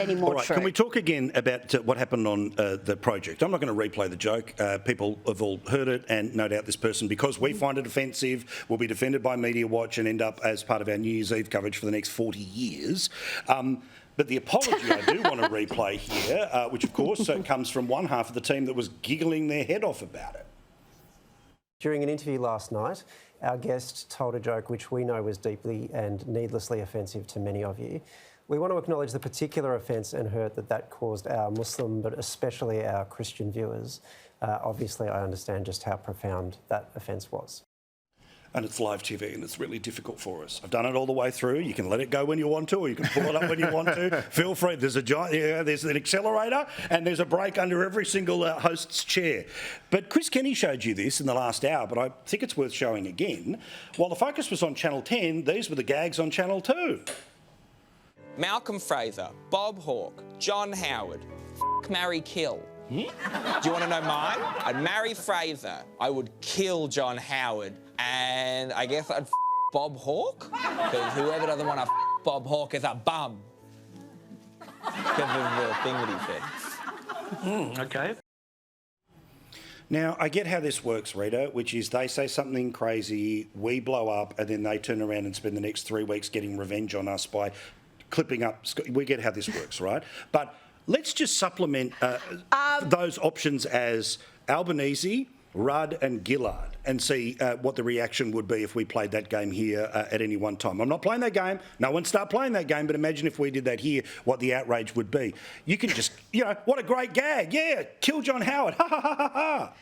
any more All right, true. can we talk again about what happened on the project? I'm not going to replay the joke. People have all heard it, and no doubt this person, because we find it offensive, will be defended by Media Watch and end up as part of our New Year's Eve coverage for the next 40 years. But the apology I do want to replay here, which of course comes from one half of the team that was giggling their head off about it. During an interview last night, our guest told a joke which we know was deeply and needlessly offensive to many of you. We want to acknowledge the particular offence and hurt that caused our Muslim, but especially our Christian viewers. Obviously, I understand just how profound that offence was. And it's live TV, and it's really difficult for us. I've done it all the way through. You can let it go when you want to, or you can pull it up when you want to. Feel free. There's there's an accelerator, and there's a brake under every single host's chair. But Chris Kenny showed you this in the last hour, but I think it's worth showing again. While the focus was on Channel 10, these were the gags on Channel 2. Malcolm Fraser, Bob Hawke, John Howard, marry, kill. Do you want to know mine? I'd marry Fraser, I would kill John Howard, and I guess I'd Bob Hawke? Because whoever doesn't want to Bob Hawke is a bum. Because of the thing that he said. Okay. Now, I get how this works, Rita, which is they say something crazy, we blow up, and then they turn around and spend the next 3 weeks getting revenge on us by clipping up. We get how this works, right? But let's just supplement those options as Albanese, Rudd and Gillard and see what the reaction would be if we played that game here at any one time. I'm not playing that game. No one start playing that game, but imagine if we did that here, what the outrage would be. You can just, what a great gag. Yeah, kill John Howard. Ha, ha, ha, ha, ha.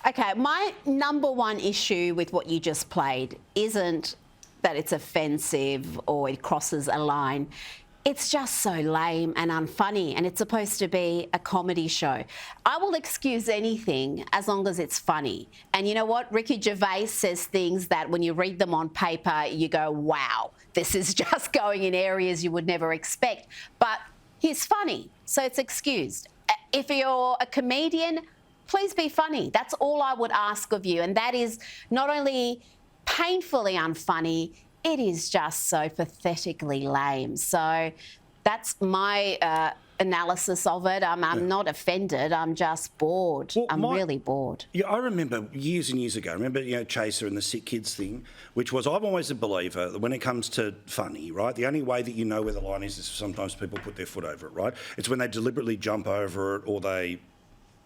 Okay, my number one issue with what you just played isn't that it's offensive or it crosses a line. It's just so lame and unfunny, and it's supposed to be a comedy show. I will excuse anything as long as it's funny. And you know what? Ricky Gervais says things that when you read them on paper, you go, wow, this is just going in areas you would never expect. But he's funny, so it's excused. If you're a comedian, please be funny. That's all I would ask of you. And that is not only painfully unfunny, it is just so pathetically lame. So that's my analysis of it. I'm not offended. I'm just bored. Well, I'm really bored. Yeah, I remember years and years ago, Chaser and the Sick Kids thing, which was, I'm always a believer that when it comes to funny, right, the only way that you know where the line is sometimes people put their foot over it, right? It's when they deliberately jump over it or I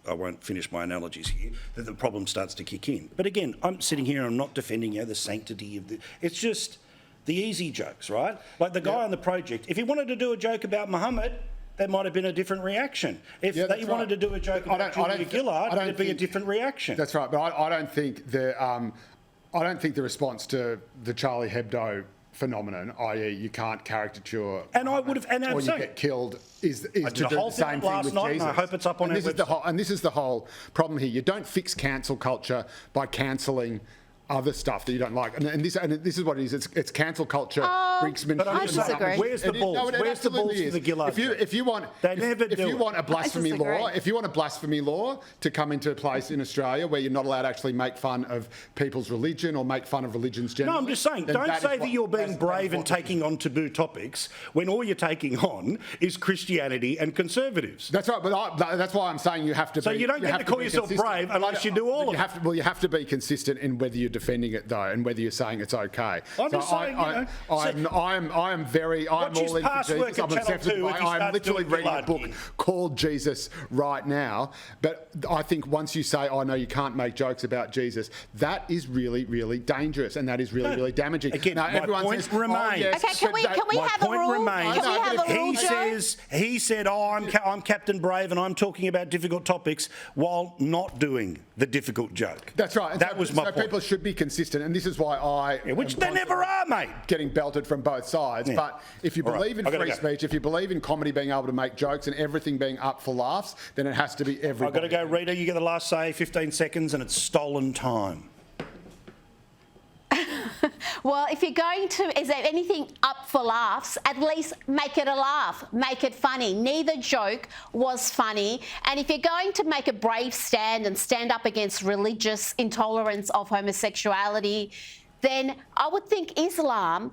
won't finish my analogies here, that the problem starts to kick in. But again, I'm sitting here and I'm not defending the sanctity of it's just the easy jokes, right? Like the guy on the project, if he wanted to do a joke about Muhammad, there might have been a different reaction. If he wanted to do a joke about Julia Gillard, there'd be a different reaction. That's right, but I don't think the response to the Charlie Hebdo phenomenon, i.e., you can't caricature, and I would have, and or you get killed, is to do the same thing with Jesus. I hope it's up on our website. And this is the whole problem here. You don't fix cancel culture by cancelling other stuff that you don't like, and this is what it is. It's cancel culture, brinksmanship. But I disagree. Where's the balls? Where's the balls for the Gillard? If you want a blasphemy law, if you want a blasphemy law to come into place in Australia where you're not allowed to actually make fun of people's religion or make fun of religions generally. No, I'm just saying, don't say that you're being brave and taking on taboo topics when all you're taking on is Christianity and conservatives. That's right, but that's why I'm saying you have to. So you don't get to call yourself brave unless you do all of it. You have to be consistent in whether you're defending it though, and whether you're saying it's okay. I'm just saying, I'm all in for Jesus. I'm literally reading a book called Jesus right now. But I think once you say, "Oh no, you can't make jokes about Jesus," that is really, really dangerous, and that is really, really damaging. Again, now, my point remains. Okay, can we have a rule? Can we have a rule, He said, "Oh, I'm Captain Brave, and I'm talking about difficult topics," while not doing the difficult joke. That's right. That was my point. People should be consistent, and this is why which they never are, mate. Getting belted from both sides. Yeah. But if you believe in free speech, if you believe in comedy being able to make jokes and everything being up for laughs, then it has to be everybody. I've got to go, Rita. You get the last say, 15 seconds, and it's stolen time. Well, if you're going to, is there anything up for laughs, at least make it a laugh, make it funny. Neither joke was funny. And if you're going to make a brave stand and stand up against religious intolerance of homosexuality, then I would think Islam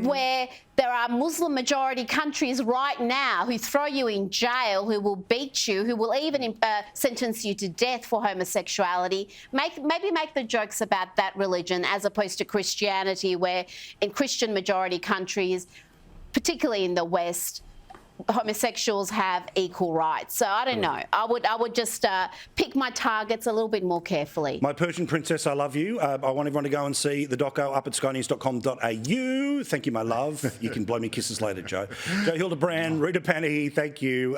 where there are Muslim majority countries right now who throw you in jail, who will beat you, who will even sentence you to death for homosexuality. Maybe make the jokes about that religion as opposed to Christianity, where in Christian majority countries, particularly in the West, homosexuals have equal rights. So I don't know. I would just pick my targets a little bit more carefully. My Persian princess, I love you. I want everyone to go and see the doco up at skynews.com.au. Thank you, my love. You can blow me kisses later, Joe. Joe Hildebrand, Rita Panahi, thank you.